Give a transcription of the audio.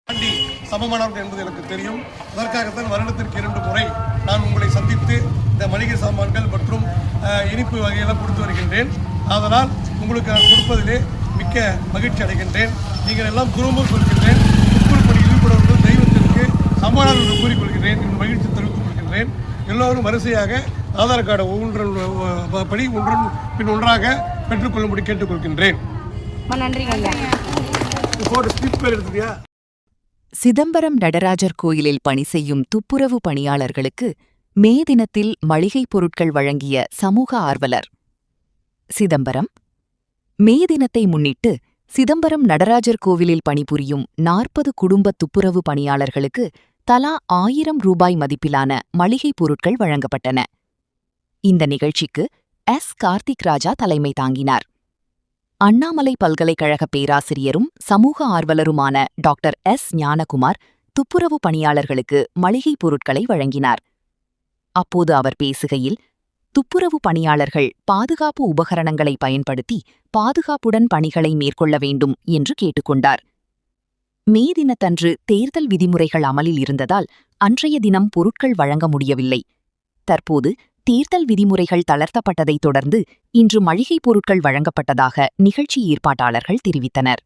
தாண்டி சமமானவர்கள் என்பது எனக்கு தெரியும். அதற்காகத்தான் வருடத்திற்கு 2 முறை நான் உங்களை சந்தித்து இந்த மளிகை சாமான்கள் மற்றும் இனிப்பு வகையெல்லாம் கொடுத்து வருகின்றேன். அதனால் உங்களுக்கு நான் கொடுப்பதிலே மிக்க மகிழ்ச்சி அடைகின்றேன். நீங்கள் எல்லாம் குருமும் சொல்கின்றேன். உட்புல் பணியில் ஈடுபடுவர்கள் தெய்வத்திற்கு சமமானவர்கள் என்று கூறிக்கொள்கிறேன். என் மகிழ்ச்சி தெரிவித்துக் கொள்கின்றேன். எல்லோரும் வரிசையாக ஆதார் கார்டு படி ஒன்றன் பின் ஒன்றாக பெற்றுக்கொள்ளும்படி கேட்டுக்கொள்கின்றேன். சிதம்பரம் நடராஜர் கோயிலில் பணி செய்யும் துப்புரவு பணியாளர்களுக்கு மே தினத்தில் மளிகைப் பொருட்கள் வழங்கிய சமூக ஆர்வலர். சிதம்பரம் மே தினத்தை முன்னிட்டு சிதம்பரம் நடராஜர் கோவிலில் பணிபுரியும் 40 குடும்ப துப்புரவு பணியாளர்களுக்கு தலா 1000 ரூபாய் மதிப்பிலான மளிகைப் பொருட்கள் வழங்கப்பட்டன. இந்த நிகழ்ச்சிக்கு கார்த்திக் ராஜா தலைமை தாங்கினார். அண்ணாமலை பல்கலைக்கழக பேராசிரியரும் சமூக ஆர்வலருமான டாக்டர் ஞானகுமார் துப்புரவு பணியாளர்களுக்கு மளிகைப் பொருட்களை வழங்கினார். அப்போது அவர் பேசுகையில், துப்புரவு பணியாளர்கள் பாதுகாப்பு உபகரணங்களை பயன்படுத்தி பாதுகாப்புடன் பணிகளை மேற்கொள்ள வேண்டும் என்று கேட்டுக்கொண்டார். மே தினத்தன்று தேர்தல் விதிமுறைகள் அமலில் இருந்ததால் அன்றைய தினம் பொருட்கள் வழங்க முடியவில்லை. தற்போது தேர்தல் விதிமுறைகள் தளர்த்தப்பட்டதைத் தொடர்ந்து இன்று மளிகைப் பொருட்கள் வழங்கப்பட்டதாக நிகழ்ச்சி ஏற்பாட்டாளர்கள் தெரிவித்தனர்.